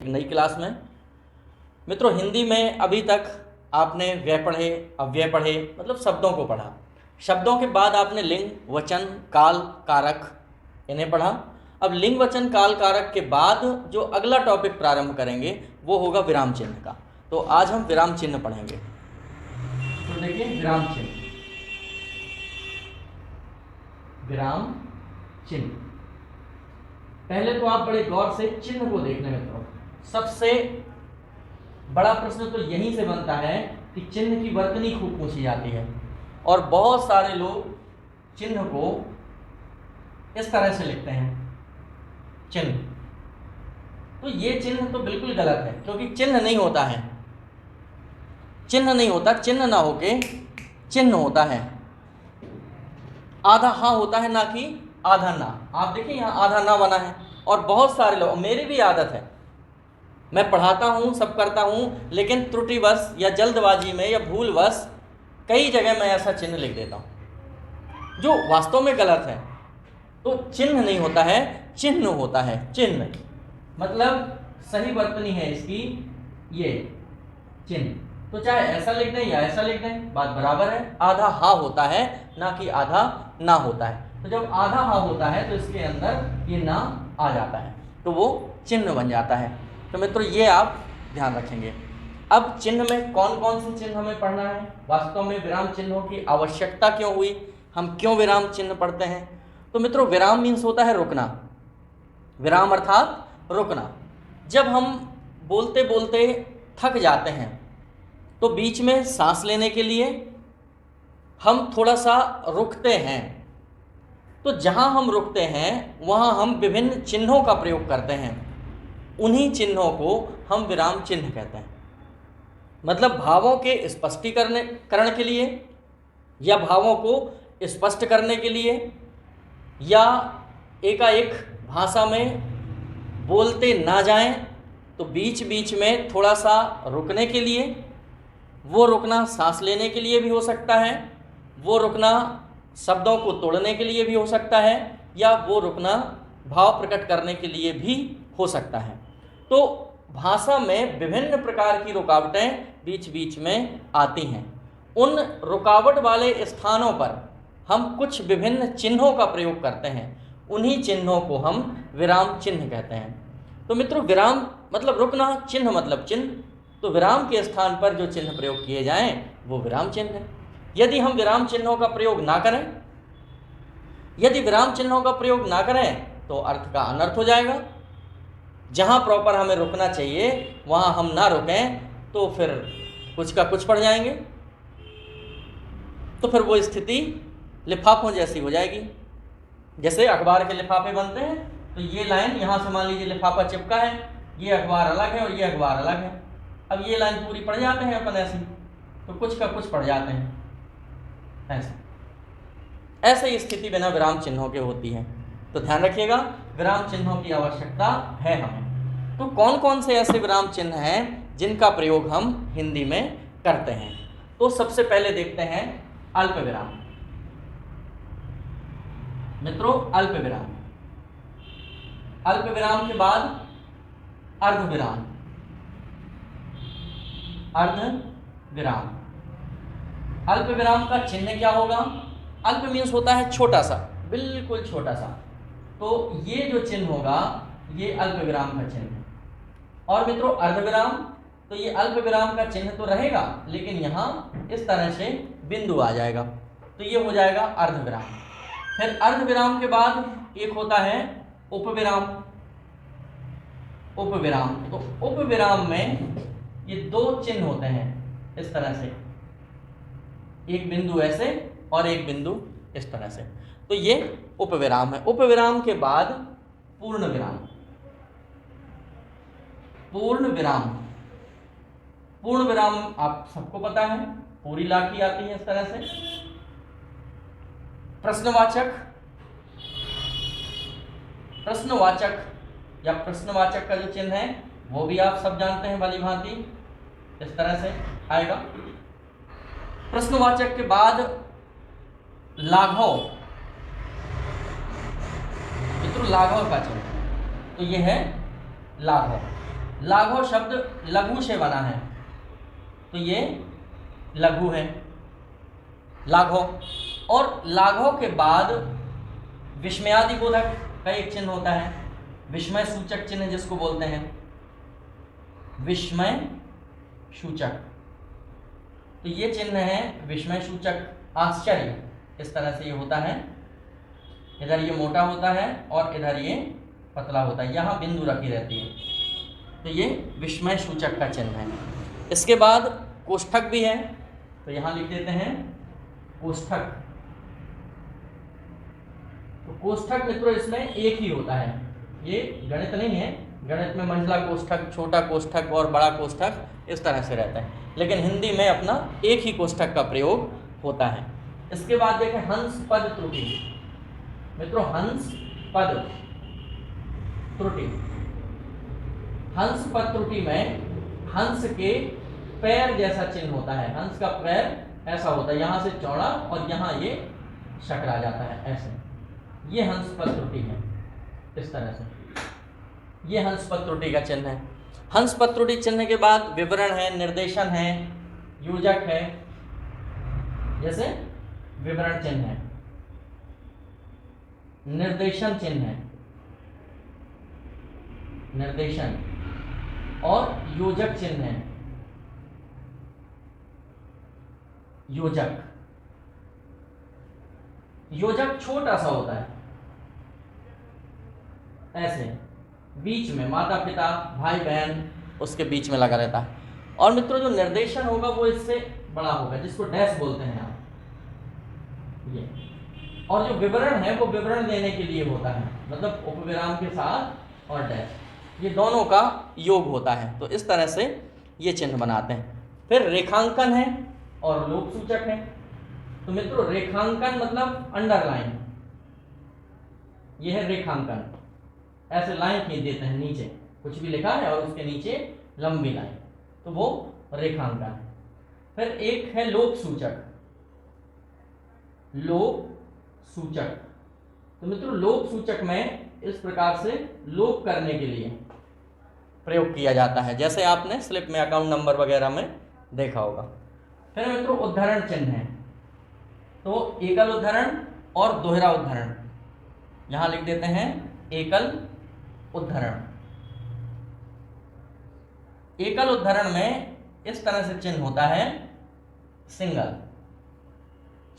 नई क्लास में। मित्रों, हिंदी में अभी तक आपने व्यय पढ़े, अव्यय पढ़े, मतलब शब्दों को पढ़ा। शब्दों के बाद आपने लिंग, वचन, काल, कारक इन्हें पढ़ा। अब लिंग, वचन, काल, कारक के बाद जो अगला टॉपिक प्रारंभ करेंगे वो होगा विराम चिन्ह का। तो आज हम विराम चिन्ह पढ़ेंगे। तो देखिए, विराम चिन्ह, विराम चिन्ह। पहले तो आप बड़े गौर से चिन्ह को देख लें मित्रों। सबसे बड़ा प्रश्न तो यहीं से बनता है कि चिन्ह की वर्तनी खूब पूछी जाती है, और बहुत सारे लोग चिन्ह को इस तरह से लिखते हैं, चिन्ह। तो ये चिन्ह तो बिल्कुल गलत है, क्योंकि चिन्ह नहीं होता है, चिन्ह नहीं होता, चिन्ह ना होके चिन्ह होता है। आधा हाँ होता है, ना कि आधा ना। आप देखिए यहाँ आधा ना बना है, और बहुत सारे लोग, मेरी भी आदत है, मैं पढ़ाता हूँ, सब करता हूँ, लेकिन त्रुटिवश या जल्दबाजी में या भूलवश कई जगह मैं ऐसा चिन्ह लिख देता हूँ जो वास्तव में गलत है। तो चिन्ह नहीं होता है, चिन्ह होता है। चिन्ह मतलब सही वर्तनी है इसकी ये चिन्ह। तो चाहे ऐसा लिख दें या ऐसा लिख दें, बात बराबर है। आधा हा होता है, ना कि आधा ना होता है। तो जब आधा हा होता है तो इसके अंदर ये ना आ जाता है, तो वो चिन्ह बन जाता है। तो मित्रों, ये आप ध्यान रखेंगे। अब चिन्ह में कौन कौन से चिन्ह हमें पढ़ना है, वास्तव में विराम चिन्हों की आवश्यकता क्यों हुई, हम क्यों विराम चिन्ह पढ़ते हैं। तो मित्रों, विराम मीन्स होता है रुकना। विराम अर्थात रुकना। जब हम बोलते बोलते थक जाते हैं तो बीच में सांस लेने के लिए हम थोड़ा सा रुकते हैं। तो जहाँ हम रुकते हैं वहाँ हम विभिन्न चिन्हों का प्रयोग करते हैं। उन्हीं चिन्हों को हम विराम चिन्ह कहते हैं। मतलब भावों के स्पष्टीकरण के लिए, या भावों को स्पष्ट करने के लिए, या एकाएक भाषा में बोलते ना जाएं तो बीच बीच में थोड़ा सा रुकने के लिए। वो रुकना सांस लेने के लिए भी हो सकता है, वो रुकना शब्दों को तोड़ने के लिए भी हो सकता है, या वो रुकना भाव प्रकट करने के लिए भी हो सकता है। तो भाषा में विभिन्न प्रकार की रुकावटें बीच बीच में आती हैं। उन रुकावट वाले स्थानों पर हम कुछ विभिन्न चिन्हों का प्रयोग करते हैं। उन्हीं चिन्हों को हम विराम चिन्ह कहते हैं। तो मित्रों, विराम मतलब रुकना, चिन्ह मतलब चिन्ह। तो विराम के स्थान पर जो चिन्ह प्रयोग किए जाएं वो विराम चिन्ह है। यदि हम विराम चिन्हों का प्रयोग ना करें, यदि विराम चिन्हों का प्रयोग ना करें तो अर्थ का अनर्थ हो जाएगा। जहाँ प्रॉपर हमें रुकना चाहिए वहाँ हम ना रुकें तो फिर कुछ का कुछ पड़ जाएंगे। तो फिर वो स्थिति लिफाफों जैसी हो जाएगी। जैसे अखबार के लिफाफे बनते हैं, तो ये लाइन यहाँ से मान लीजिए लिफाफा चिपका है, ये अखबार अलग है और ये अखबार अलग है। अब ये लाइन पूरी पड़ जाते हैं अपन ऐसी, तो कुछ का कुछ पड़ जाते हैं ऐसे स्थिति बिना विराम चिन्हों के होती है। तो ध्यान रखिएगा, विराम चिन्हों की आवश्यकता है हमें। तो कौन कौन से ऐसे विराम चिन्ह हैं जिनका प्रयोग हम हिंदी में करते हैं। तो सबसे पहले देखते हैं अल्प विराम। मित्रों, अल्प विराम, अल्प विराम के बाद अर्ध विराम, अर्ध विराम। अल्प विराम का चिन्ह क्या होगा। अल्प मीन्स होता है छोटा सा, बिल्कुल छोटा सा। तो ये जो चिन्ह होगा ये अल्प विराम का चिन्ह है। और मित्रों, अर्ध विराम, तो ये अल्प विराम का चिन्ह तो रहेगा, लेकिन यहाँ इस तरह से बिंदु आ जाएगा, तो ये हो जाएगा अर्ध विराम। फिर अर्ध विराम के बाद एक होता है उपविराम। उपविराम, तो उपविराम में ये दो चिन्ह होते हैं इस तरह से, एक बिंदु ऐसे और एक बिंदु इस तरह से। तो ये उपविराम है। उपविराम के बाद पूर्ण विराम। पूर्ण विराम, पूर्ण विराम आप सबको पता है, पूरी लाठी आती है इस तरह से। प्रश्नवाचक, प्रश्नवाचक या प्रश्नवाचक का जो चिन्ह है वो भी आप सब जानते हैं भली भांति, इस तरह से आएगा। प्रश्नवाचक के बाद लाघव, मित्रों लाघव का चिन्ह, तो ये है लाघव। लाघव शब्द लघु से बना है, तो ये लघु है लाघव। और लाघव के बाद विस्मयादि बोधक का एक चिन्ह होता है, विस्मय सूचक चिन्ह जिसको बोलते हैं, विस्मय सूचक। तो ये चिन्ह है विस्मय सूचक, आश्चर्य, इस तरह से ये होता है। इधर ये मोटा होता है और इधर ये पतला होता है, यहाँ बिंदु रखी रहती है, तो ये विस्मय सूचक का चिन्ह है। इसके बाद कोष्ठक भी है, तो यहाँ लिख देते हैं कोष्ठक। तो कोष्ठक मित्रों इसमें एक ही होता है, ये गणित नहीं है, गणित में मंझला कोष्ठक, छोटा कोष्ठक और बड़ा कोष्ठक इस तरह से रहता है, लेकिन हिंदी में अपना एक ही कोष्ठक का प्रयोग होता है। इसके बाद देखें हंस पद त्रुटि। मित्रों हंस पद त्रुटि, हंस पद त्रुटि में हंस के पैर जैसा चिन्ह होता है, हंस का पैर ऐसा होता है, यहाँ से चौड़ा और यहाँ ये सकरा जाता है ऐसे, ये हंस पद त्रुटि है इस तरह से, ये हंस पद त्रुटि का चिन्ह है। हंस पद त्रुटि चिन्ह के बाद विवरण है, निर्देशन है, योजक है, जैसे विवरण चिन्ह है, निर्देशन चिन्ह है, निर्देशन, और योजक चिन्ह है, योजक। योजक छोटा सा होता है ऐसे, बीच में माता पिता भाई बहन उसके बीच में लगा रहता है। और मित्रों जो निर्देशन होगा वो इससे बड़ा होगा, जिसको डैश बोलते हैं आप ये। और जो विवरण है वो विवरण देने के लिए होता है, मतलब उपविराम के साथ और डैश, ये दोनों का योग होता है। तो इस तरह से ये चिन्ह बनाते हैं। फिर रेखांकन है और लोक सूचक है। तो मित्रों रेखांकन मतलब अंडरलाइन, यह है रेखांकन, ऐसे लाइन खींच देते हैं, नीचे कुछ भी लिखा है और उसके नीचे लंबी लाइन, तो वो रेखांकन है। फिर एक है लोक सूचक, लोक सूचक। तो मित्रों लोक सूचक में इस प्रकार से लोप करने के लिए प्रयोग किया जाता है, जैसे आपने स्लिप में अकाउंट नंबर वगैरह में देखा होगा। फिर मित्रों उद्धरण चिन्ह है, तो एकल उद्धरण और दोहरा उद्धरण, यहां लिख देते हैं एकल उद्धरण। एकल उद्धरण में इस तरह से चिन्ह होता है सिंगल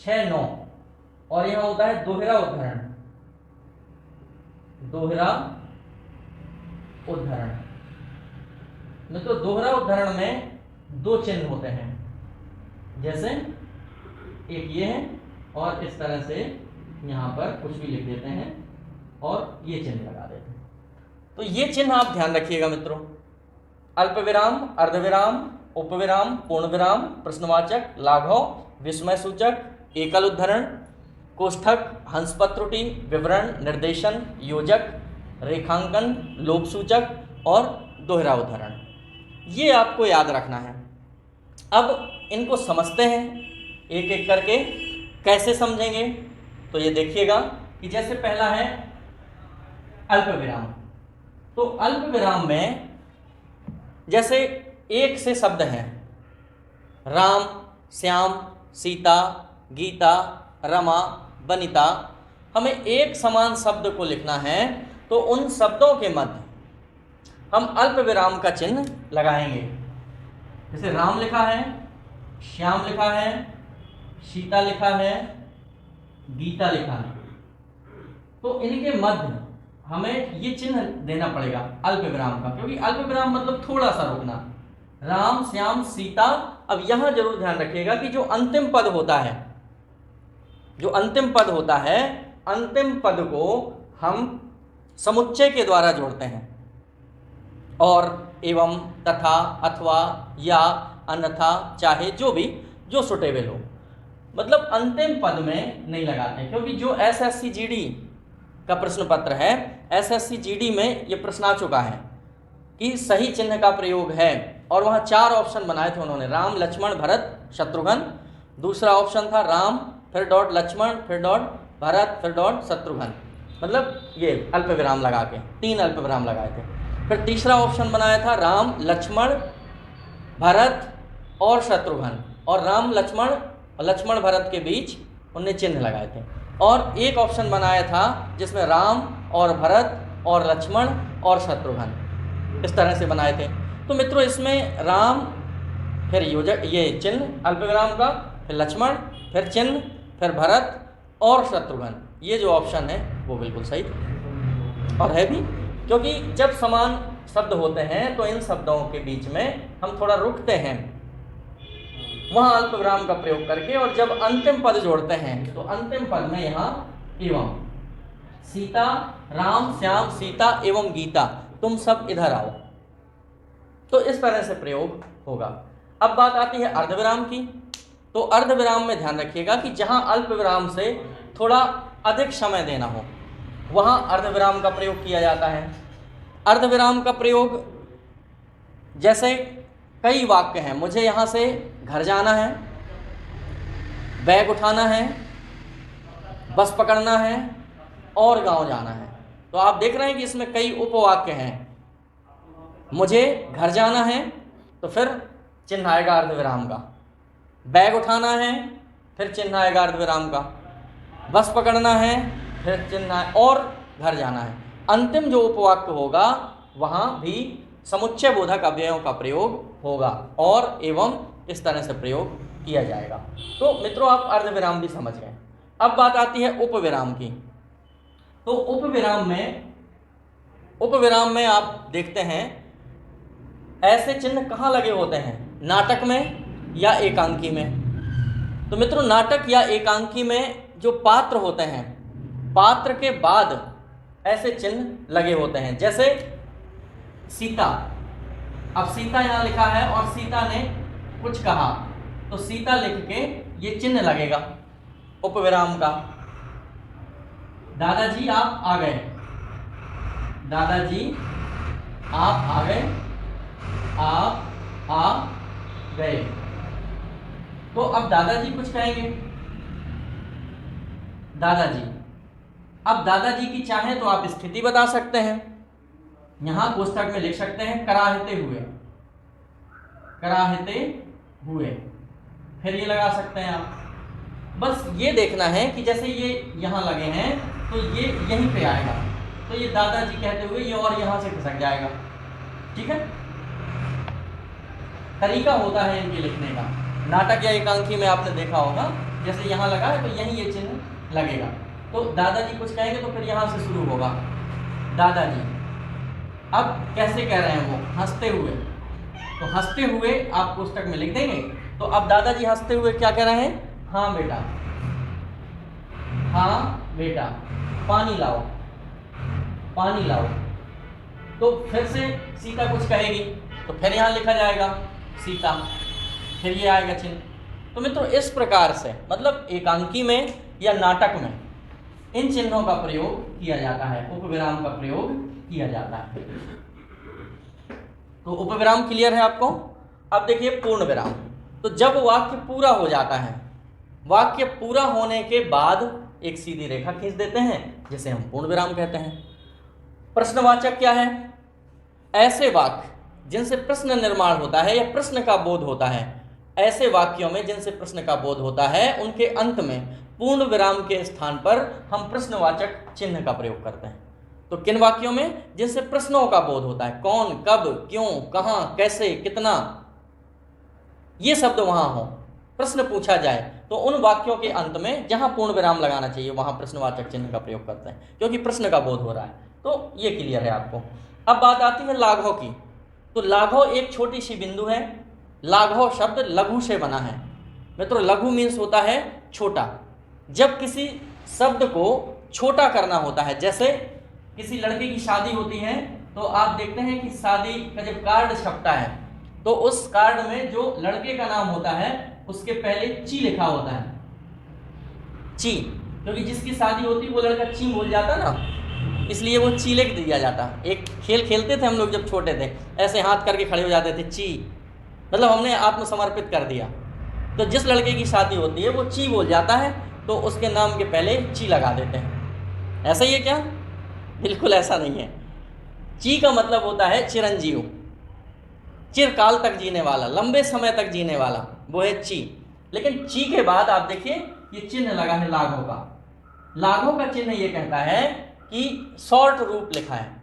6-9, और यह होता है दोहरा उद्धरण, दोहरा उद्धरण। मित्रों दोहरा उद्धरण में दो चिन्ह होते हैं, जैसे एक ये है और इस तरह से यहाँ पर कुछ भी लिख देते हैं और ये चिन्ह लगा देते हैं। तो ये चिन्ह आप ध्यान रखिएगा मित्रों, अल्पविराम, अर्धविराम, उपविराम, पूर्णविराम, प्रश्नवाचक, लाघव, विस्मय सूचक, एकल उद्धरण, कोष्ठक, हंसपद त्रुटि, विवरण, निर्देशन, योजक, रेखांकन, लोक सूचक और दोहरा उद्धरण, ये आपको याद रखना है। अब इनको समझते हैं एक एक करके। कैसे समझेंगे तो ये देखिएगा कि जैसे पहला है अल्पविराम। तो अल्पविराम में जैसे एक से शब्द हैं, राम, श्याम, सीता, गीता, रमा, वनिता, हमें एक समान शब्द को लिखना है, तो उन शब्दों के मध्य हम अल्पविराम का चिन्ह लगाएंगे। जैसे राम लिखा है, श्याम लिखा है, सीता लिखा है, गीता लिखा है, तो इनके मध्य हमें ये चिन्ह देना पड़ेगा अल्पविराम का, क्योंकि अल्पविराम मतलब थोड़ा सा रुकना। राम, श्याम, सीता। अब यहां जरूर ध्यान रखिएगा कि जो अंतिम पद होता है, जो अंतिम पद होता है, अंतिम पद को हम समुच्चय के द्वारा जोड़ते हैं, और एवं, तथा, अथवा, या, अन्यथा, चाहे, जो भी जो सुटेबल हो, मतलब अंतिम पद में नहीं लगाते, क्योंकि जो एसएससी जीडी का प्रश्न पत्र है, एसएससी जीडी में ये प्रश्न आ चुका है कि सही चिन्ह का प्रयोग है, और वहाँ 4 ऑप्शन बनाए थे उन्होंने, राम, लक्ष्मण, भरत, शत्रुघ्न। दूसरा ऑप्शन था राम, फिर डॉट लक्ष्मण, फिर डॉट भरत, फिर डॉट शत्रुघ्न, मतलब ये अल्पविराम लगा के 3 अल्पविराम लगाए थे। फिर तीसरा ऑप्शन बनाया था राम लक्ष्मण भरत और शत्रुघ्न, और राम लक्ष्मण भरत के बीच उनने चिन्ह लगाए थे। और एक ऑप्शन बनाया था जिसमें राम और भरत और लक्ष्मण और शत्रुघ्न इस तरह से बनाए थे। तो मित्रों इसमें राम, फिर योजक ये चिन्ह अल्पविराम का, फिर लक्ष्मण, फिर चिन्ह, फिर भरत और शत्रुघ्न, ये जो ऑप्शन है वो बिल्कुल सही और है भी, क्योंकि जब समान शब्द होते हैं तो इन शब्दों के बीच में हम थोड़ा रुकते हैं वहाँ अल्पविराम का प्रयोग करके, और जब अंतिम पद जोड़ते हैं तो अंतिम पद में यहाँ एवं, सीता, राम, श्याम, सीता एवं गीता, तुम सब इधर आओ, तो इस तरह से प्रयोग होगा। अब बात आती है अर्धविराम की। तो अर्धविराम में ध्यान रखिएगा कि जहाँ अल्पविराम से थोड़ा अधिक समय देना हो वहाँ अर्धविराम का प्रयोग किया जाता है। अर्धविराम का प्रयोग, जैसे कई वाक्य हैं, मुझे यहाँ से घर जाना है, बैग उठाना है, बस पकड़ना है और गांव जाना है। तो आप देख रहे हैं कि इसमें कई उपवाक्य हैं। मुझे घर जाना है तो फिर चिन्ह आएगा अर्धविराम का, बैग उठाना है फिर चिन्ह आएगा अर्धविराम का, बस पकड़ना है फिर चिन्ह है, और घर जाना है। अंतिम जो उपवाक्य होगा वहाँ भी समुच्चय बोधक अव्ययों का प्रयोग होगा और एवं इस तरह से प्रयोग किया जाएगा। तो मित्रों आप अर्धविराम भी समझ गए। अब बात आती है उपविराम की। तो उपविराम में आप देखते हैं ऐसे चिन्ह कहाँ लगे होते हैं, नाटक में या एकांकी में। तो मित्रों नाटक या एकांकी में जो पात्र होते हैं, पात्र के बाद ऐसे चिन्ह लगे होते हैं। जैसे सीता, अब सीता यहाँ लिखा है और सीता ने कुछ कहा तो सीता लिख के ये चिन्ह लगेगा उपविराम का। दादाजी आप आ गए, दादाजी आप आ गए, आप आ गए। तो अब दादाजी कुछ कहेंगे, दादाजी। अब दादाजी की चाहें तो आप स्थिति बता सकते हैं, यहां कोष्ठक में लिख सकते हैं कराहते हुए, कराहते हुए, फिर ये लगा सकते हैं आप। बस ये देखना है कि जैसे ये यहाँ लगे हैं तो ये यहीं पे आएगा, तो ये दादाजी कहते हुए ये और यहाँ से खिसक जाएगा। ठीक है, तरीका होता है इनके लिखने का। नाटक या एकांकी में आपने देखा होगा, जैसे यहाँ लगा है तो यहीं ये चिन्ह लगेगा। तो दादाजी कुछ कहेंगे तो फिर यहाँ से शुरू होगा दादाजी। अब कैसे कह रहे हैं वो, हंसते हुए, तो हंसते हुए आप पुस्तक में लिख देंगे। तो अब दादाजी हंसते हुए क्या कह रहे हैं, हाँ बेटा, हाँ बेटा, पानी लाओ, पानी लाओ। तो फिर से सीता कुछ कहेगी तो फिर यहाँ लिखा जाएगा सीता, फिर ये आएगा चिन्ह। तो मित्रों इस प्रकार से मतलब एकांकी में या नाटक में इन चिन्हों का प्रयोग किया जाता है, उपविराम का प्रयोग किया जाता है। तो उपविराम क्लियर है आपको। अब देखिए पूर्ण विराम। तो जब वाक्य पूरा हो जाता है, वाक्य पूरा होने के बाद एक सीधी रेखा खींच देते हैं जिसे हम पूर्ण विराम कहते हैं। प्रश्नवाचक क्या है, ऐसे वाक्य जिनसे प्रश्न निर्माण होता है या प्रश्न का बोध होता है, ऐसे वाक्यों में जिनसे प्रश्न का बोध होता है उनके अंत में पूर्ण विराम के स्थान पर हम प्रश्नवाचक चिन्ह का प्रयोग करते हैं। तो किन वाक्यों में, जिनसे प्रश्नों का बोध होता है, कौन, कब, क्यों, कहाँ, कैसे, कितना, ये शब्द वहाँ हो, प्रश्न पूछा जाए, तो उन वाक्यों के अंत में जहाँ पूर्ण विराम लगाना चाहिए वहाँ प्रश्नवाचक चिन्ह का प्रयोग करते हैं, क्योंकि प्रश्न का बोध हो रहा है। तो ये क्लियर है आपको। अब बात आती है लाघव की। तो लाघव एक छोटी सी बिंदु है। लाघव शब्द लघु से बना है। मित्रों लघु मीन्स होता है छोटा। जब किसी शब्द को छोटा करना होता है, जैसे किसी लड़के की शादी होती है तो आप देखते हैं कि शादी का जब कार्ड छपता है तो उस कार्ड में जो लड़के का नाम होता है उसके पहले ची लिखा होता है, ची, क्योंकि जिसकी शादी होती वो लड़का ची बोल जाता ना, इसलिए वो ची लिख दिया जाता। एक खेल खेलते थे हम लोग जब छोटे थे, ऐसे हाथ करके खड़े हो जाते थे, ची, मतलब हमने आत्मसमर्पित कर दिया। तो जिस लड़के की शादी होती है वो ची बोल जाता है तो उसके नाम के पहले ची लगा देते हैं। ऐसा ही है क्या? बिल्कुल ऐसा नहीं है। ची का मतलब होता है चिरंजीव, चिरकाल तक जीने वाला, लंबे समय तक जीने वाला, वो है ची। लेकिन ची के बाद आप देखिए ये चिन्ह लगा है लाघव का। लाघव का चिन्ह ये कहता है कि शॉर्ट रूप लिखा है,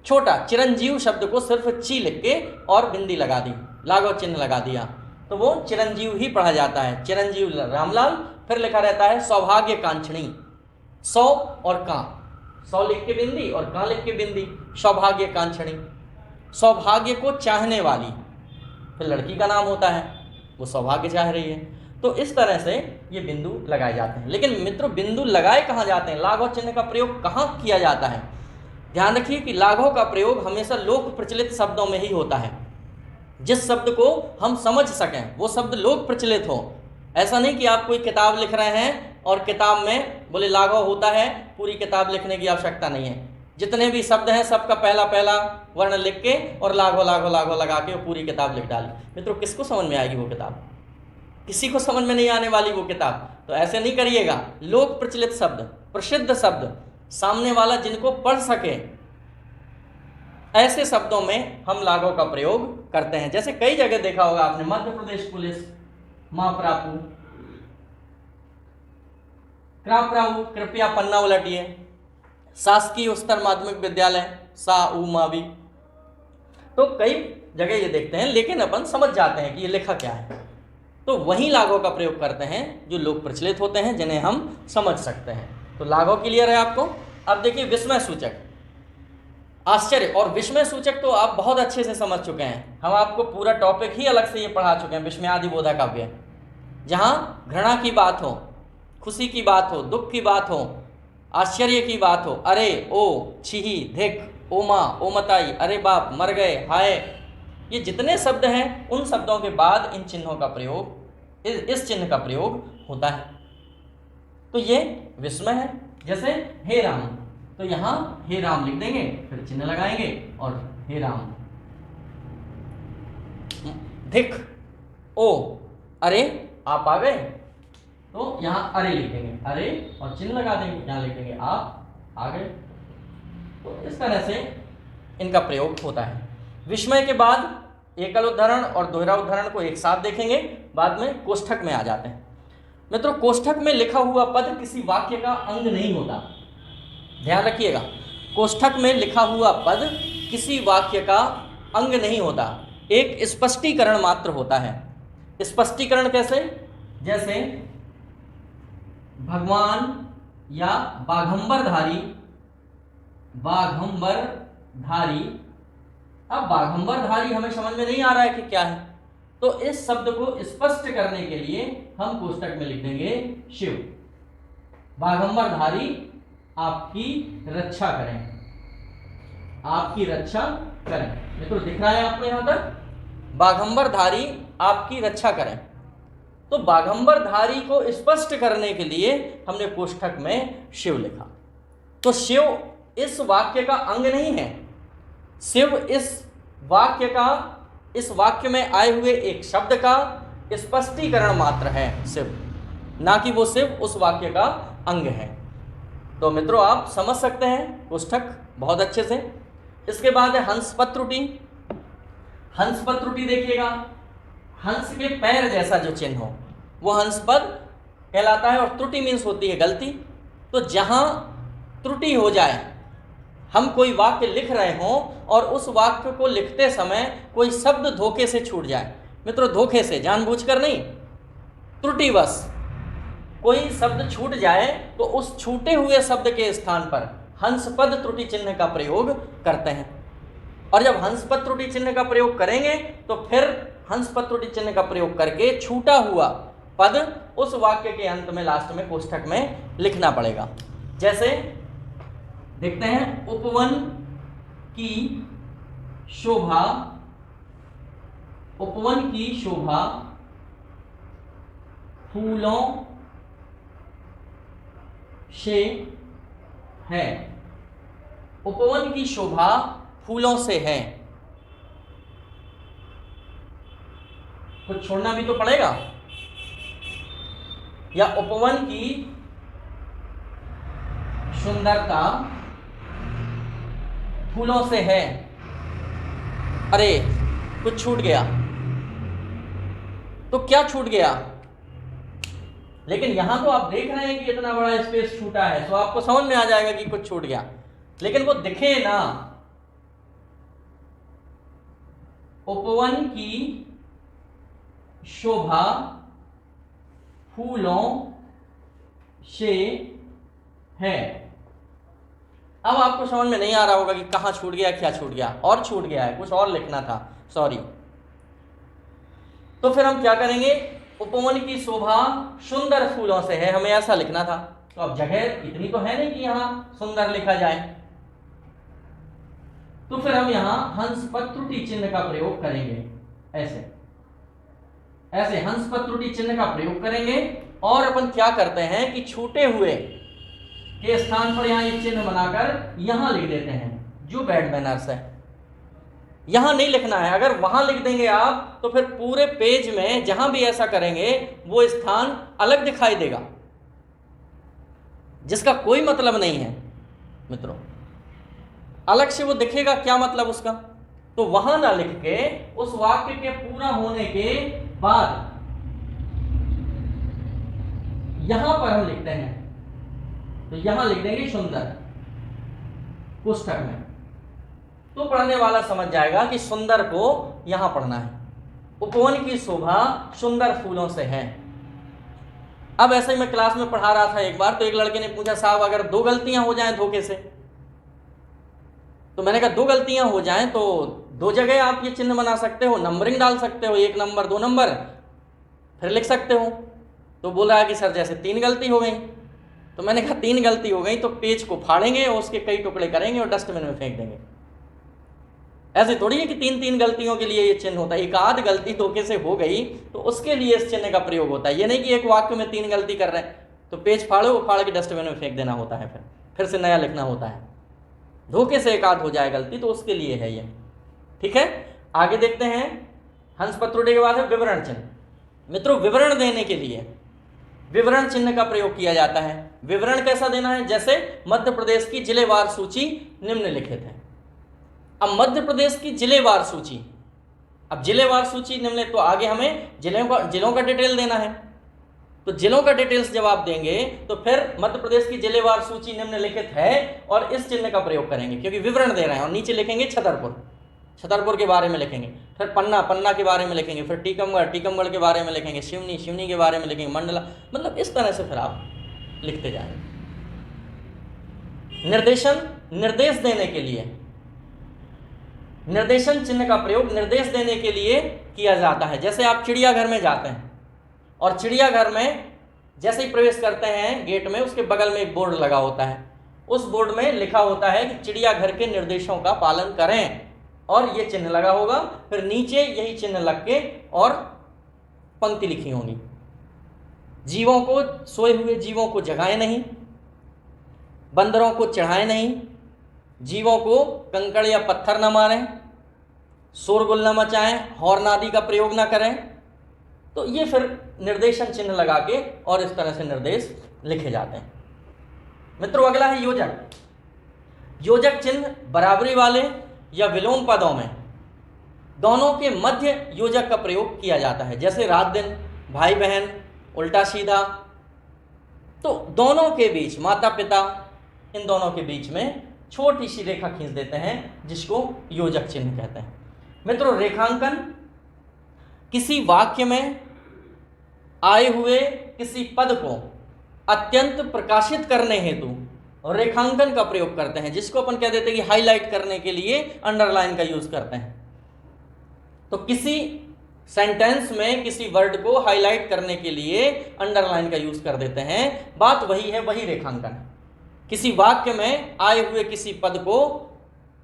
छोटा। चिरंजीव शब्द को सिर्फ ची लिख के और बिंदी लगा दी, लाघव चिन्ह लगा दिया, तो वो चिरंजीव ही पढ़ा जाता है। चिरंजीव रामलाल। फिर लिखा रहता है सौभाग्य कांक्षणी, सौ और का, सौ लिख के बिंदी और का लिख के बिंदी, सौभाग्य कांक्षणी, सौभाग्य को चाहने वाली। फिर लड़की का नाम होता है, वो सौभाग्य चाह रही है। तो इस तरह से ये बिंदु लगाए जाते हैं। लेकिन मित्रों, बिंदु लगाए कहाँ जाते हैं, लाघव चिन्ह का प्रयोग कहाँ किया जाता है? ध्यान रखिए कि लाघव का प्रयोग हमेशा लोक प्रचलित शब्दों में ही होता है। जिस शब्द को हम समझ सकें वो शब्द लोक प्रचलित हो। ऐसा नहीं कि आप कोई किताब लिख रहे हैं और किताब में बोले लाघव होता है, पूरी किताब लिखने की आवश्यकता नहीं है। जितने भी शब्द हैं सबका पहला पहला वर्ण लिख के और लाघव लाघव लाघव लगा के पूरी किताब लिख डाली। मित्रों, किसको समझ में आएगी वो किताब? किसी को समझ में नहीं आने वाली वो किताब। तो ऐसे नहीं करिएगा। लोक प्रचलित शब्द, प्रसिद्ध शब्द, सामने वाला जिनको पढ़ सके, ऐसे शब्दों में हम लाघव का प्रयोग करते हैं। जैसे कई जगह देखा होगा आपने, मध्य प्रदेश पुलिस, मापरापू, क्रापराऊ, कृपया पन्ना उलटिए, शासकीय उच्चतर माध्यमिक विद्यालय, सा उ मावी। तो कई जगह ये देखते हैं, लेकिन अपन समझ जाते हैं कि ये लिखा क्या है। तो वही लाघव का प्रयोग करते हैं जो लोक प्रचलित होते हैं, जिन्हें हम समझ सकते हैं। तो लाघव क्लियर है आपको। अब देखिए विस्मय सूचक, आश्चर्य और विस्मय सूचक तो आप बहुत अच्छे से समझ चुके हैं। हम आपको पूरा टॉपिक ही अलग से ये पढ़ा चुके हैं, विस्मयादिबोधक काव्य, जहाँ घृणा की बात हो, खुशी की बात हो, दुख की बात हो, आश्चर्य की बात हो, अरे, ओ, छिही, धिक, ओमा, ओमताई, अरे बाप, मर गए, हाय, ये जितने शब्द हैं उन शब्दों के बाद इन चिन्हों का प्रयोग, इस चिन्ह का प्रयोग होता है। तो ये विस्मय है। जैसे हे राम, तो यहाँ हे राम लिख देंगे, फिर चिन्ह लगाएंगे और हे राम। धिक, ओ, अरे आप आ गए, तो यहाँ अरे लिखेंगे, अरे और चिन्ह लगा देंगे, यहाँ लिखेंगे आप आ गए। तो इस तरह से इनका प्रयोग होता है। विस्मय के बाद एकल उद्धरण और दोहरा उद्धरण को एक साथ देखेंगे, बाद में कोष्ठक में आ जाते हैं। मित्रों, कोष्ठक में लिखा हुआ पद किसी वाक्य का अंग नहीं होता, ध्यान रखिएगा। कोष्ठक में लिखा हुआ पद किसी वाक्य का अंग नहीं होता, एक स्पष्टीकरण मात्र होता है। स्पष्टीकरण कैसे? जैसे भगवान या बाघंबरधारी, बाघंबरधारी। अब बाघंबरधारी हमें समझ में नहीं आ रहा है कि क्या है, तो इस शब्द को स्पष्ट करने के लिए हम कोष्ठक में लिख देंगे शिव। बाघंबरधारी आपकी रक्षा करें, आपकी रक्षा करें। मित्रों, दिख रहा है आपको यहां तक? बाघंबरधारी आपकी रक्षा करें। तो बाघंबरधारी को स्पष्ट करने के लिए हमने कोष्ठक में शिव लिखा। तो शिव इस वाक्य का अंग नहीं है, शिव इस वाक्य में आए हुए एक शब्द का स्पष्टीकरण मात्र है शिव, ना कि वो शिव उस वाक्य का अंग है। तो मित्रों, आप समझ सकते हैं कोष्ठक बहुत अच्छे से। इसके बाद है हंस पद त्रुटि। हंस पद त्रुटि देखिएगा, हंस के पैर जैसा जो चिन्ह हो वो हंस पद कहलाता है, और त्रुटि मीन्स होती है गलती। तो जहां त्रुटि हो जाए, हम कोई वाक्य लिख रहे हों और उस वाक्य को लिखते समय कोई शब्द धोखे से छूट जाए, मित्रों धोखे से, जानबूझकर नहीं, त्रुटिवश कोई शब्द छूट जाए, तो उस छूटे हुए शब्द के स्थान पर हंस पद त्रुटि चिन्ह का प्रयोग करते हैं। और जब हंस पद त्रुटि चिन्ह का प्रयोग करेंगे तो फिर हंस पद त्रुटि चिन्ह का प्रयोग करके छूटा हुआ पद उस वाक्य के अंत में, लास्ट में कोष्ठक में लिखना पड़ेगा। जैसे देखते हैं, उपवन की शोभा, उपवन की शोभा फूलों से है। उपवन की शोभा फूलों से है, कुछ छोड़ना भी तो पड़ेगा। या उपवन की सुंदरता फूलों से है। अरे कुछ छूट गया, तो क्या छूट गया? लेकिन यहां तो आप देख रहे हैं कि इतना बड़ा स्पेस छूटा है, तो आपको समझ में आ जाएगा कि कुछ छूट गया, लेकिन वो दिखे ना। उपवन की शोभा फूलों से है। अब आपको समझ में नहीं आ रहा होगा कि कहां छूट गया, क्या छूट गया, और छूट गया है, कुछ और लिखना था, सॉरी। तो फिर हम क्या करेंगे? उपवन की शोभा सुंदर फूलों से है, हमें ऐसा लिखना था। तो अब जगह इतनी तो है नहीं कि यहां सुंदर लिखा जाए, तो फिर हम यहां हंस पर त्रुटि चिन्ह का प्रयोग करेंगे। ऐसे ऐसे हंस पर त्रुटि चिन्ह का प्रयोग करेंगे, और अपन क्या करते हैं कि छूटे हुए के स्थान पर यहां एक चिन्ह बनाकर यहां लिख देते हैं जो बैड मैनर्स है। यहां नहीं लिखना है, अगर वहां लिख देंगे आप तो फिर पूरे पेज में जहां भी ऐसा करेंगे वो स्थान अलग दिखाई देगा, जिसका कोई मतलब नहीं है मित्रों। अलग से वो दिखेगा, क्या मतलब उसका? तो वहां ना लिख के उस वाक्य के पूरा होने के बाद यहां पर हम लिखते हैं, तो यहां लिख देंगे सुंदर पुस्तक में, तो पढ़ने वाला समझ जाएगा कि सुंदर को यहां पढ़ना है। उपवन की शोभा सुंदर फूलों से है। अब ऐसे ही मैं क्लास में पढ़ा रहा था एक बार, तो एक लड़के ने पूछा, साहब अगर 2 गलतियां हो जाएं धोखे से? तो मैंने कहा 2 गलतियां हो जाएं तो 2 जगह आप ये चिन्ह बना सकते हो, नंबरिंग डाल सकते हो, 1 नंबर 2 नंबर फिर लिख सकते हो। तो बोल रहा है कि सर जैसे 3 गलती हो गई। तो मैंने कहा 3 गलती हो गई तो पेज को फाड़ेंगे और उसके कई टुकड़े करेंगे और डस्टबिन में फेंक देंगे। ऐसे थोड़ी है कि 3 गलतियों के लिए ये चिन्ह होता है। एक आध गलती धोखे से हो गई तो उसके लिए इस चिन्ह का प्रयोग होता है। ये नहीं कि एक वाक्य में 3 गलती कर रहे हैं तो पेज फाड़ो, फाड़ के डस्टबिन में फेंक देना होता है, फिर से नया लिखना होता है। धोखे से एक आध हो जाए गलती तो उसके लिए है ये। ठीक है, आगे देखते हैं। हंस पर त्रुटि के बाद है विवरण चिन्ह। मित्रों, विवरण देने के लिए विवरण चिन्ह का प्रयोग किया जाता है। विवरण कैसा देना है? जैसे मध्य प्रदेश की जिलेवार सूची निम्नलिखित है। अब मध्य प्रदेश की जिलेवार सूची, अब जिलेवार सूची निम्नलिखित, तो आगे हमें जिलों का डिटेल देना है। तो जिलों का डिटेल्स जब आप देंगे तो फिर मध्य प्रदेश की जिलेवार सूची निम्नलिखित है और इस चिन्ह का प्रयोग करेंगे क्योंकि विवरण दे रहे हैं। और नीचे लिखेंगे छतरपुर के बारे में लिखेंगे, फिर पन्ना के बारे में लिखेंगे, फिर टीकमगढ़ के बारे में लिखेंगे, शिवनी के बारे में लिखेंगे, मंडला, मतलब इस तरह से फिर आप लिखते जाएंगे। निर्देश देने के लिए निर्देशन चिन्ह का प्रयोग निर्देश देने के लिए किया जाता है। जैसे आप चिड़ियाघर में जाते हैं और चिड़ियाघर में जैसे ही प्रवेश करते हैं गेट में, उसके बगल में एक बोर्ड लगा होता है। उस बोर्ड में लिखा होता है कि चिड़ियाघर के निर्देशों का पालन करें, और ये चिन्ह लगा होगा। फिर नीचे यही चिन्ह लग के और पंक्ति लिखी होंगी, जीवों को, सोए हुए जीवों को जगाएं नहीं, बंदरों को चढ़ाएं नहीं, जीवों को कंकड़ या पत्थर न मारें, शोरगुल न मचाएं, हॉर्न आदि का प्रयोग न करें। तो ये फिर निर्देशन चिन्ह लगा के और इस तरह से निर्देश लिखे जाते हैं। मित्रों, अगला है योजक। योजक चिन्ह बराबरी वाले या विलोम पदों में दोनों के मध्य योजक का प्रयोग किया जाता है। जैसे रात दिन, भाई बहन, उल्टा सीधा, तो दोनों के बीच, माता पिता, इन दोनों के बीच में छोटी सी रेखा खींच देते हैं जिसको योजक चिन्ह कहते हैं। मित्रों, रेखांकन किसी वाक्य में आए हुए किसी पद को अत्यंत प्रकाशित करने हेतु रेखांकन का प्रयोग करते हैं, जिसको अपन कह देते हैं कि हाईलाइट करने के लिए अंडरलाइन का यूज करते हैं। तो किसी सेंटेंस में किसी वर्ड को हाईलाइट करने के लिए अंडरलाइन का यूज कर देते हैं। बात वही है, वही रेखांकन है। किसी वाक्य में आए हुए किसी पद को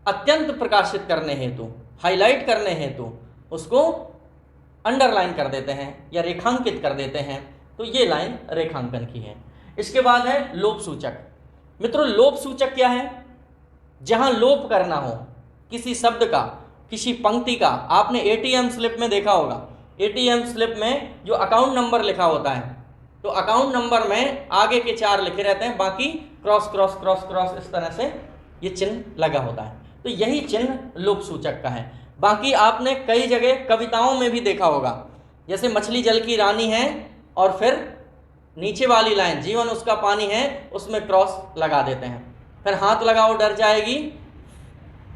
अत्यंत प्रकाशित करने हेतु, हाईलाइट करने हेतु उसको अंडरलाइन कर देते हैं या रेखांकित कर देते हैं। तो ये लाइन रेखांकन की है। इसके बाद है लोप सूचक। मित्रों, लोप सूचक क्या है? जहां लोप करना हो किसी शब्द का, किसी पंक्ति का। आपने एटीएम स्लिप में देखा होगा, एटीएम स्लिप में जो अकाउंट नंबर लिखा होता है, तो अकाउंट नंबर में आगे के 4 लिखे रहते हैं, बाकी क्रॉस क्रॉस क्रॉस क्रॉस इस तरह से ये चिन्ह लगा होता है। तो यही चिन्ह लोप सूचक का है। बाकी आपने कई जगह कविताओं में भी देखा होगा, जैसे मछली जल की रानी है और फिर नीचे वाली लाइन जीवन उसका पानी है, उसमें क्रॉस लगा देते हैं, फिर हाथ लगाओ डर जाएगी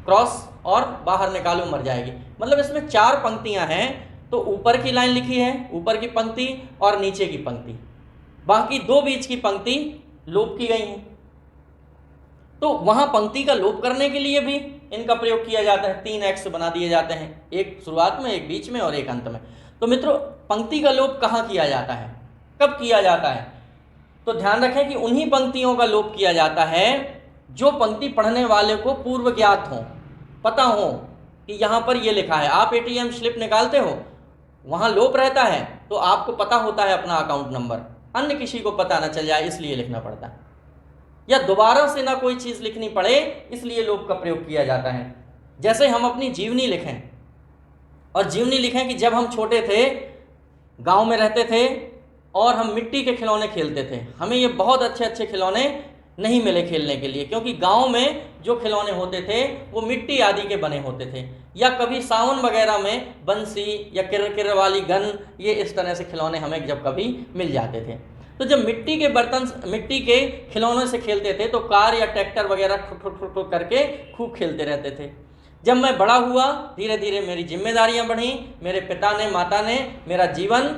क्रॉस और बाहर निकालो मर जाएगी। मतलब इसमें 4 पंक्तियां हैं, तो ऊपर की लाइन लिखी है, ऊपर की पंक्ति और नीचे की पंक्ति, बाकी 2 बीच की पंक्ति लोप की गई हैं। तो वहां पंक्ति का लोप करने के लिए भी इनका प्रयोग किया जाता है। 3 एक्स बना दिए जाते हैं, एक शुरुआत में, एक बीच में और एक अंत में। तो मित्रों, पंक्ति का लोप कहाँ किया जाता है, कब किया जाता है? तो ध्यान रखें कि उन्हीं पंक्तियों का लोप किया जाता है जो पंक्ति पढ़ने वाले को पूर्व ज्ञात हो, पता हो कि यहाँ पर ये लिखा है। आप एटीएम स्लिप निकालते हो, वहाँ लोप रहता है, तो आपको पता होता है अपना अकाउंट नंबर, अन्य किसी को पता ना चल जाए इसलिए लिखना पड़ता है, या दोबारा से ना कोई चीज़ लिखनी पड़े इसलिए लोप का प्रयोग किया जाता है। जैसे हम अपनी जीवनी लिखें, और जीवनी लिखें कि जब हम छोटे थे, गांव में रहते थे और हम मिट्टी के खिलौने खेलते थे, हमें ये बहुत अच्छे अच्छे खिलौने नहीं मिले खेलने के लिए, क्योंकि गांव में जो खिलौने होते थे वो मिट्टी आदि के बने होते थे, या कभी सावन वगैरह में बंसी या किर्र वाली गन, ये इस तरह से खिलौने हमें जब कभी मिल जाते थे। तो जब मिट्टी के बर्तन, मिट्टी के खिलौनों से खेलते थे तो कार या ट्रैक्टर वगैरह ठुक करके खूब खेलते रहते थे। जब मैं बड़ा हुआ, धीरे धीरे मेरी जिम्मेदारियां बढ़ी, मेरे पिता ने, माता ने मेरा जीवन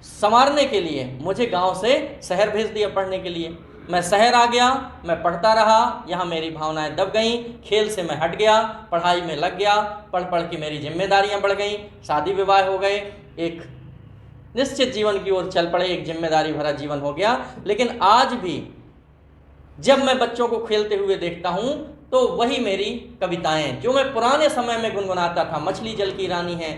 संवारने के लिए मुझे गांव से शहर भेज दिया पढ़ने के लिए। मैं शहर आ गया, मैं पढ़ता रहा, यहाँ मेरी भावनाएं दब गईं, खेल से मैं हट गया, पढ़ाई में लग गया, पढ़ पढ़ के मेरी जिम्मेदारियां बढ़ गईं, शादी विवाह हो गए, एक निश्चित जीवन की ओर चल पड़े, एक जिम्मेदारी भरा जीवन हो गया। लेकिन आज भी जब मैं बच्चों को खेलते हुए देखता हूँ तो वही मेरी कविताएं जो मैं पुराने समय में गुनगुनाता था, मछली जल की रानी है,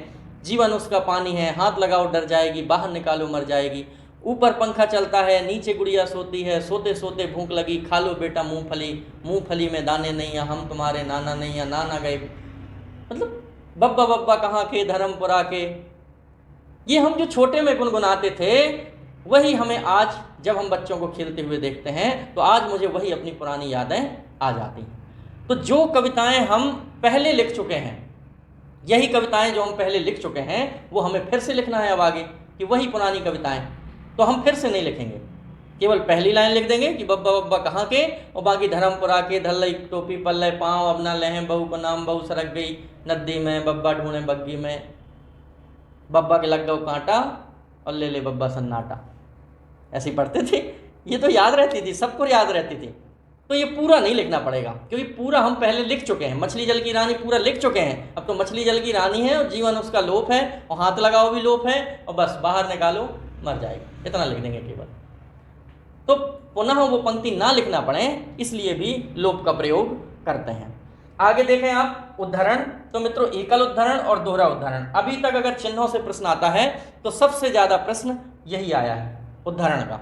जीवन उसका पानी है, हाथ लगाओ डर जाएगी, बाहर निकालो मर जाएगी, ऊपर पंखा चलता है, नीचे गुड़िया सोती है, सोते सोते भूख लगी, खा लो बेटा मूंगफली, मूंगफली में दाने नहीं है, हम तुम्हारे नाना नहीं है, नाना गए, मतलब बब्बा बब्बा कहाँ के, धर्मपुरा के, ये हम जो छोटे में गुनगुनाते थे वही हमें आज जब हम बच्चों को खेलते हुए देखते हैं तो आज मुझे वही अपनी पुरानी यादें आ जाती हैं। तो जो कविताएं हम पहले लिख चुके हैं, यही कविताएं जो हम पहले लिख चुके हैं वो हमें फिर से लिखना है अब आगे, कि वही पुरानी कविताएं, तो हम फिर से नहीं लिखेंगे, केवल पहली लाइन लिख देंगे कि बब्बा बब्बा कहाँ के, और बाकी धर्मपुरा के, धल्लई टोपी पल्ले पाँव, अब ना लहें बहू को नाम, बहू सरक गई नदी में, बब्बा ढूंढे बग्गी में, बब्बा के लग गो कांटा और ले ले बब्बा सन्नाटा, ऐसे पढ़ते थे। ये तो याद रहती थी, सबको याद रहती थी। तो ये पूरा नहीं लिखना पड़ेगा क्योंकि पूरा हम पहले लिख चुके हैं। मछली जल की रानी पूरा लिख चुके हैं, अब तो मछली जल की रानी है और जीवन उसका लोप है, और हाथ लगाओ भी लोप है, और बस बाहर निकालो मर जाएगा, इतना लिख देंगे केवल। तो पुनः वो पंक्ति ना लिखना पड़े इसलिए भी लोप का प्रयोग करते हैं। आगे देखें आप उद्धरण। तो मित्रों, एकल उद्धरण और दोहरा उद्धरण, अभी तक अगर चिन्हों से प्रश्न आता है तो सबसे ज्यादा प्रश्न यही आया है, उद्धरण का।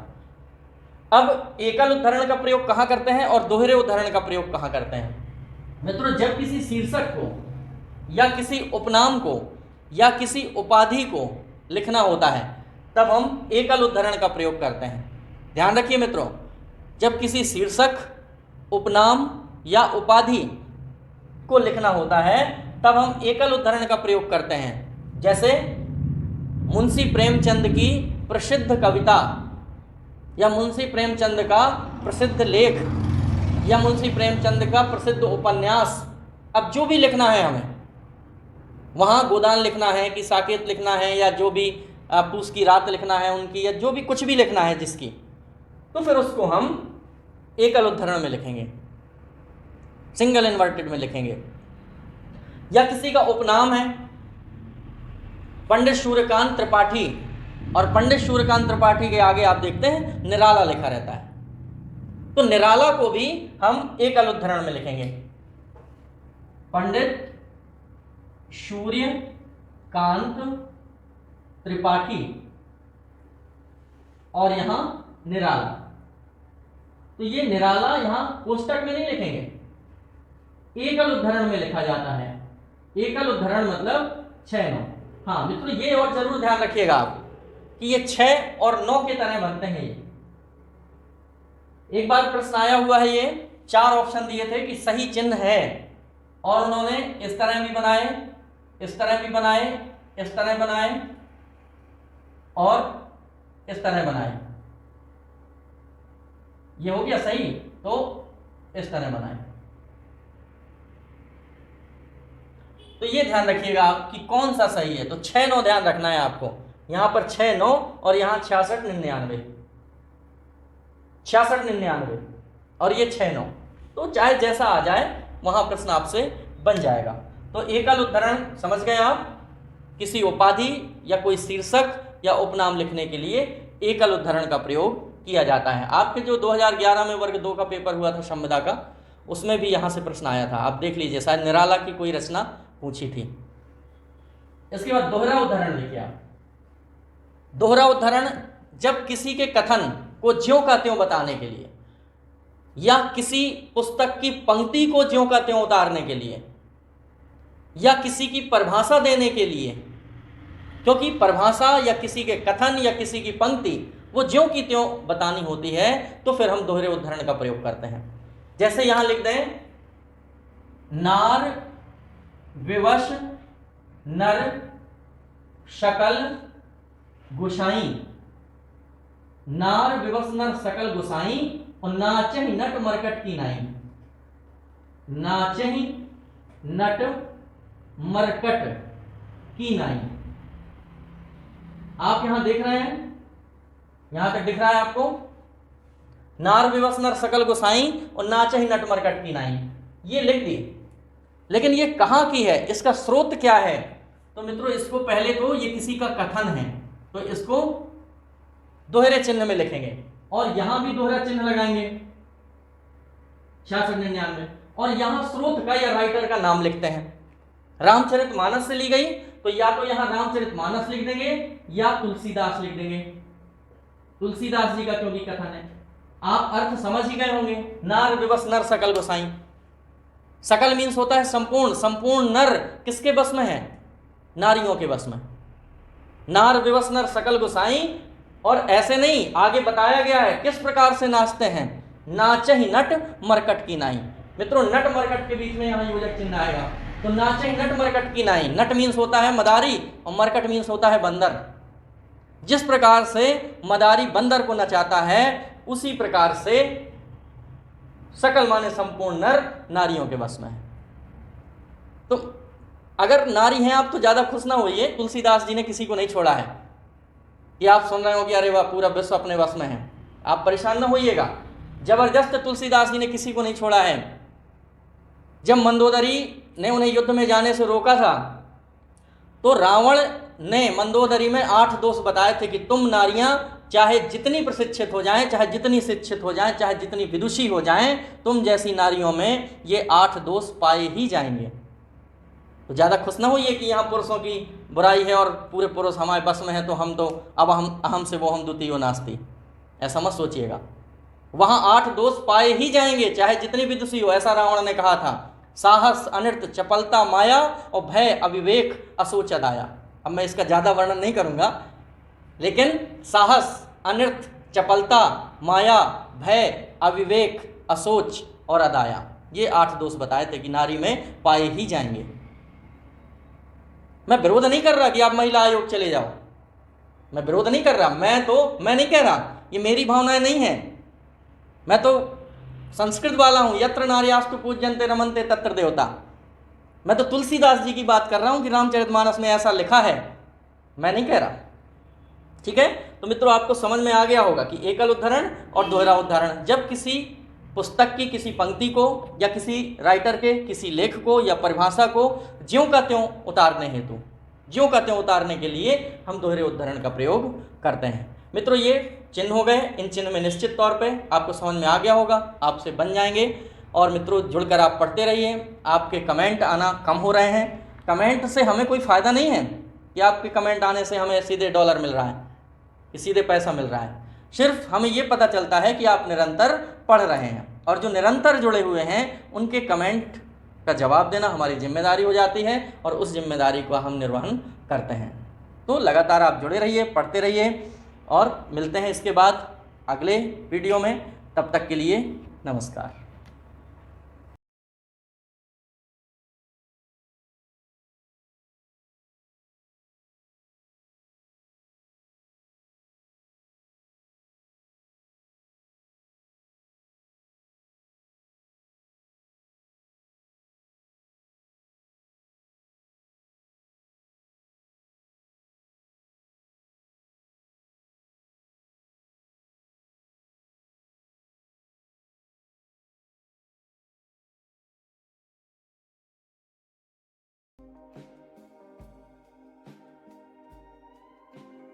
अब एकल उद्धरण का प्रयोग कहाँ करते हैं और दोहरे उद्धरण का प्रयोग कहाँ करते हैं? मित्रों, जब किसी शीर्षक को या किसी उपनाम को या किसी उपाधि को लिखना होता है तब हम एकल उद्धरण का प्रयोग करते हैं। ध्यान रखिए मित्रों, जब किसी शीर्षक, उपनाम या उपाधि को लिखना होता है तब हम एकल उद्धरण का प्रयोग करते हैं। जैसे मुंशी प्रेमचंद की प्रसिद्ध कविता, या मुंशी प्रेमचंद का प्रसिद्ध लेख, या मुंशी प्रेमचंद का प्रसिद्ध उपन्यास। अब जो भी लिखना है हमें, वहाँ गोदान लिखना है कि साकेत लिखना है, या जो भी पूस की रात लिखना है उनकी, या जो भी कुछ भी लिखना है जिसकी, तो फिर उसको हम एकल उद्धरण में लिखेंगे, सिंगल इन्वर्टेड में लिखेंगे। या किसी का उपनाम है पंडित सूर्यकांत त्रिपाठी, और पंडित सूर्यकांत त्रिपाठी के आगे आप देखते हैं निराला लिखा रहता है, तो निराला को भी हम एकल उद्धरण में लिखेंगे, पंडित सूर्यकांत त्रिपाठी, और यहां निराला। तो ये निराला यहां कोष्टक में नहीं लिखेंगे, एकल उद्धरण में लिखा जाता है। एकल उद्धरण मतलब 6-9। हाँ मित्रों, ये और जरूर ध्यान रखिएगा आप कि ये 6 और 9 के तरह बनते हैं। ये एक बार प्रश्न आया हुआ है, ये 4 ऑप्शन दिए थे कि सही चिन्ह है और उन्होंने इस तरह भी बनाए, इस तरह भी बनाए, इस तरह बनाए और इस तरह बनाए। ये हो गया सही, तो इस तरह बनाए। तो ये ध्यान रखिएगा आप कि कौन सा सही है। तो 6 9 ध्यान रखना है आपको, यहां पर 6 9 और यहां 66 99, 66 99 और ये 6 9। तो चाहे जैसा आ जाए वहां प्रश्न आपसे बन जाएगा। तो एकल उद्धरण समझ गए आप, किसी उपाधि या कोई शीर्षक या उपनाम लिखने के लिए एकल उद्धरण का प्रयोग किया जाता है। आपके जो 2011 में वर्ग 2 का पेपर हुआ था संविदा का, उसमें भी यहां से प्रश्न आया था, आप देख लीजिए, शायद निराला की कोई रचना पूछी थी। इसके बाद दोहरा उदाहरण लिखिए आप। दोहरा उदाहरण जब किसी के कथन को ज्यों का त्यों बताने के लिए या किसी पुस्तक की पंक्ति को ज्यों का त्यों उतारने के लिए या किसी की परिभाषा देने के लिए, क्योंकि परिभाषा या किसी के कथन या किसी की पंक्ति वो ज्यों की त्यों बतानी होती है, तो फिर हम दोहरे उदाहरण का प्रयोग करते हैं। जैसे यहां लिख दें, नार विवश नर शकल गुसाई, नार विवश नर सकल गुसाई और नाचहि नट मरकट की नाई, नाचहि नट मरकट की नाई। आप यहां देख रहे हैं, यहां तक दिख रहा है आपको, नार विवश नर सकल गुसाई और नाचहि नट मरकट की नाई, ये लिख दी। लेकिन ये कहां की है, इसका स्रोत क्या है? तो मित्रों इसको पहले तो ये किसी का कथन है, तो इसको दोहरे चिन्ह में लिखेंगे और यहां भी दोहरा चिन्ह लगाएंगे 66 99, और यहां स्रोत का या राइटर का नाम लिखते हैं। रामचरितमानस से ली गई तो या तो यहां रामचरितमानस लिख देंगे या तुलसीदास लिख देंगे, तुलसीदास जी का क्योंकि कथन है। आप अर्थ समझ ही गए होंगे, नार विवश नर सकल गोसाई, सकल मीन्स होता है संपूर्ण, संपूर्ण नर किसके बस में है? नारियों के बस में। नार विवश नर सकल गोसाई, और ऐसे नहीं, आगे बताया गया है किस प्रकार से नाचते हैं, नाचहि नट मरकट की नाई। मित्रों नट मरकट के बीच में यहां योजक चिन्ह आएगा, तो नाचहि नट मरकट की नाई, नट मीन्स होता है मदारी और मरकट मीन्स होता है बंदर। जिस प्रकार से मदारी बंदर को नचाता है, उसी प्रकार से सकल माने संपूर्ण नर नारियों के बस में है। तो अगर नारी हैं आप तो ज्यादा खुश ना होइए, तुलसीदास जी ने किसी को नहीं छोड़ा है कि आप सुन रहे हो कि अरे वाह पूरा विश्व अपने बस में है, आप परेशान ना होइएगा। जबरदस्त तुलसीदास जी ने किसी को नहीं छोड़ा है। जब मंदोदरी ने उन्हें युद्ध में जाने से रोका था, तो रावण ने मंदोदरी में 8 दोष बताए थे कि तुम नारियां चाहे जितनी प्रशिक्षित हो जाएं, चाहे जितनी शिक्षित हो जाएं, चाहे जितनी विदुषी हो जाएं, तुम जैसी नारियों में ये 8 दोष पाए ही जाएंगे। तो ज़्यादा खुश ना होइए कि यहाँ पुरुषों की बुराई है और पूरे पुरुष हमारे बस में है, तो हम तो अब हम से वो हम द्वितीय नास्ती, ऐसा मत सोचिएगा। वहाँ 8 दोष पाए ही जाएंगे चाहे जितनी विदुषी हो, ऐसा रावण ने कहा था। साहस अनृत चपलता माया और भय अविवेक असोच अदाया। अब मैं इसका ज़्यादा वर्णन नहीं करूँगा, लेकिन साहस अनृत चपलता माया भय अविवेक असोच और अदाया, ये 8 दोष बताए थे कि नारी में पाए ही जाएंगे। मैं विरोध नहीं कर रहा कि आप महिला आयोग चले जाओ, मैं विरोध नहीं कर रहा, मैं नहीं कह रहा, ये मेरी भावनाएं नहीं है। मैं तो संस्कृत वाला हूं, यत्र नार्यास्तु पूज्यन्ते रमन्ते तत्र देवता। मैं तो तुलसीदास जी की बात कर रहा हूं कि रामचरितमानस में ऐसा लिखा है, मैं नहीं कह रहा। ठीक है, तो मित्रों आपको समझ में आ गया होगा कि एकल उद्धरण और दोहरा उद्धरण जब किसी पुस्तक की किसी पंक्ति को या किसी राइटर के किसी लेख को या परिभाषा को ज्यों का त्यों उतारने हेतु, ज्यों का त्यों उतारने के लिए हम दोहरे उद्धरण का प्रयोग करते हैं। मित्रों ये चिन्ह हो गए, इन चिन्ह में निश्चित तौर पे आपको समझ में आ गया होगा, आपसे बन जाएंगे। और मित्रों जुड़कर आप पढ़ते रहिए। आपके कमेंट आना कम हो रहे हैं, कमेंट से हमें कोई फ़ायदा नहीं है कि आपके कमेंट आने से हमें सीधे डॉलर मिल रहा है कि सीधे पैसा मिल रहा है। सिर्फ हमें ये पता चलता है कि आप निरंतर पढ़ रहे हैं, और जो निरंतर जुड़े हुए हैं उनके कमेंट का जवाब देना हमारी जिम्मेदारी हो जाती है, और उस जिम्मेदारी को हम निर्वहन करते हैं। तो लगातार आप जुड़े रहिए, पढ़ते रहिए, और मिलते हैं इसके बाद अगले वीडियो में। तब तक के लिए नमस्कार।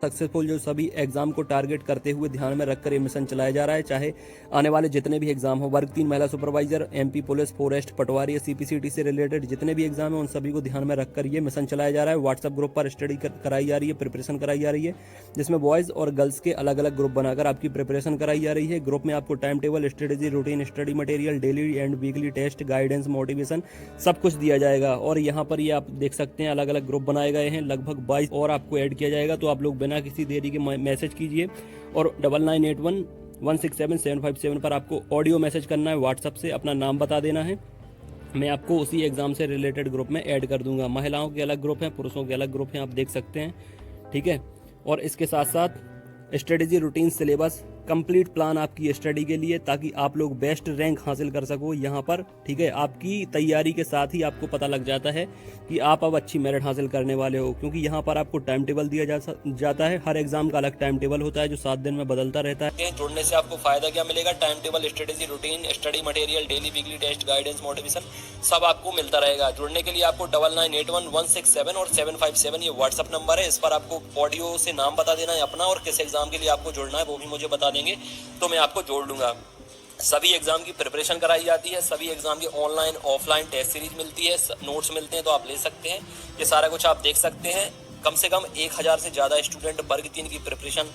सक्सेसफुल जो सभी एग्जाम को टारगेट करते हुए ध्यान में रखकर ये मिशन चलाया जा रहा है। चाहे आने वाले जितने भी एग्जाम हो, वर्ग 3 महिला सुपरवाइजर, एमपी पुलिस, फॉरेस्ट, पटवारी, सीपीसीटी से रिलेटेड जितने भी एग्जाम है उन सभी को ध्यान में रखकर ये मिशन चलाया जा रहा है। व्हाट्सएप ग्रुप पर स्टडी कराई जा रही है, प्रिपरेशन कराई जा रही है, जिसमें बॉयज़ और गर्ल्स के अलग अलग ग्रुप बनाकर आपकी प्रिपरेशन कराई जा रही है। ग्रुप में आपको time table, strategy, routine, study material, daily and weekly test, guidance, motivation सब कुछ दिया जाएगा। और यहाँ पर ये आप देख सकते हैं अलग अलग ग्रुप बनाए गए हैं, लगभग 22 और आपको ऐड किया जाएगा। तो आप लोग बिना किसी देरी के मैसेज कीजिए और 9981167757 पर आपको ऑडियो मैसेज करना है। व्हाट्सएप से अपना नाम बता देना है, मैं आपको उसी एग्ज़ाम से रिलेटेड ग्रुप में ऐड कर दूंगा। महिलाओं के अलग ग्रुप हैं, पुरुषों के अलग ग्रुप हैं, आप देख सकते हैं, ठीक है। और इसके साथ साथ strategy, routine, syllabus, complete plan आपकी स्टडी के लिए, ताकि आप लोग बेस्ट रैंक हासिल कर सको यहाँ पर, ठीक है। आपकी तैयारी के साथ ही आपको पता लग जाता है कि आप अब अच्छी मेरिट हासिल करने वाले हो, क्योंकि यहाँ पर आपको टाइम टेबल दिया जाता है। हर एग्जाम का अलग टाइम टेबल होता है जो 7 दिन में बदलता रहता है। जुड़ने से आपको फायदा क्या मिलेगा? Time table, strategy, routine, study material, daily weekly test, guidance, motivation सब आपको मिलता रहेगा। जुड़ने के लिए आपको 99811677 और 757 ये व्हाट्सअप नंबर है, इस पर आपको ऑडियो से नाम बता देना है अपना और किस एग्जाम के लिए आपको जुड़ना है वो भी मुझे बता देंगे तो मैं आपको जोड़ लूंगा। सभी एग्जाम की प्रिपरेशन कराई जाती है, सभी एग्जाम की ऑनलाइन ऑफलाइन टेस्ट सीरीज मिलती है, नोट्स मिलते हैं तो आप ले सकते हैं। ये सारा कुछ आप देख सकते हैं। कम से कम 1000 से ज़्यादा स्टूडेंट वर्ग 3 की प्रिपरेशन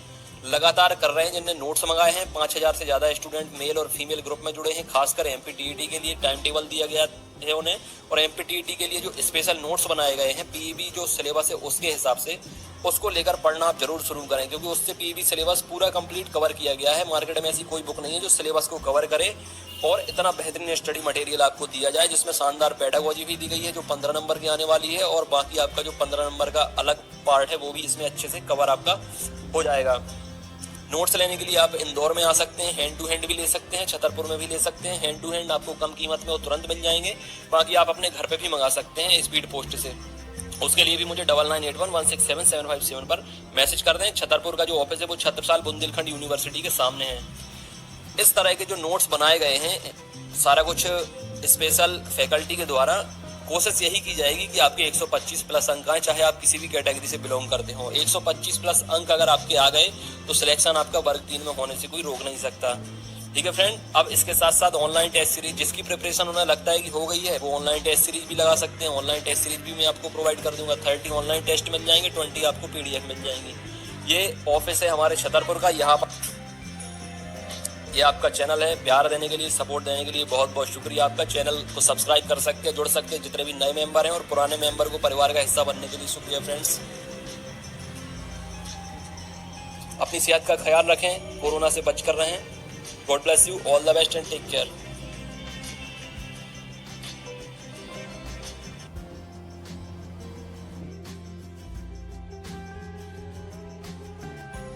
लगातार कर रहे हैं, जिनने नोट्स मंगाए हैं। 5000 से ज़्यादा स्टूडेंट मेल और फीमेल ग्रुप में जुड़े हैं। खासकर एमपीटीईटी के लिए टाइम टेबल दिया गया है उन्हें, और एमपीटीईटी के लिए जो स्पेशल नोट्स बनाए गए हैं, पीईबी जो सिलेबस है उसके हिसाब से उसको लेकर पढ़ना आप जरूर शुरू करें, क्योंकि उससे पीईबी सिलेबस पूरा कंप्लीट कवर किया गया है। मार्केट में ऐसी कोई बुक नहीं है जो सिलेबस को कवर करे और इतना बेहतरीन स्टडी मटेरियल आपको दिया जाए, जिसमें शानदार पेडागोजी भी दी गई है जो 15 नंबर की आने वाली है, और बाकी आपका जो 15 नंबर का अलग पार्ट है वो भी इसमें अच्छे से कवर आपका हो जाएगा। नोट्स लेने के लिए आप इंदौर में आ सकते हैं, हैंड टू हैंड भी ले सकते हैं, छतरपुर में भी ले सकते हैं। हैंड टू हैंड आपको कम कीमत में वो तुरंत मिल जाएंगे, बाकी आप अपने घर पे भी मंगा सकते हैं स्पीड पोस्ट से। उसके लिए भी मुझे 9981167757 पर मैसेज कर दें। छतरपुर का जो ऑफिस है वो छत्रसाल बुंदेलखंड यूनिवर्सिटी के सामने है। इस तरह के जो नोट्स बनाए गए हैं सारा कुछ स्पेशल फैकल्टी के द्वारा, कोशिश यही की जाएगी कि आपके 125 प्लस अंक आए, चाहे आप किसी भी कैटेगरी से बिलोंग करते हो। 125 प्लस अंक अगर आपके आ गए तो सिलेक्शन आपका वर्ग 3 में होने से कोई रोक नहीं सकता, ठीक है फ्रेंड। अब इसके साथ साथ ऑनलाइन टेस्ट सीरीज, जिसकी प्रिपरेशन उन्हें लगता है कि हो गई है, वो ऑनलाइन टेस्ट सीरीज भी लगा सकते हैं। ऑनलाइन टेस्ट सीरीज भी मैं आपको प्रोवाइड कर दूंगा। 30 ऑनलाइन टेस्ट मिल जाएंगे, 20 आपको पीडीएफ मिल जाएंगी। ये ऑफिस है हमारे छतरपुर का। यहाँ पर ये आपका चैनल है। प्यार देने के लिए, सपोर्ट देने के लिए बहुत बहुत शुक्रिया आपका। चैनल को सब्सक्राइब कर सकते हैं, जुड़ सकते हैं जितने भी नए मेंबर हैं, और पुराने मेंबर को परिवार का हिस्सा बनने के लिए शुक्रिया फ्रेंड्स। अपनी सेहत का ख्याल रखें, कोरोना से बच कर रहें। God bless you, all the best and take care.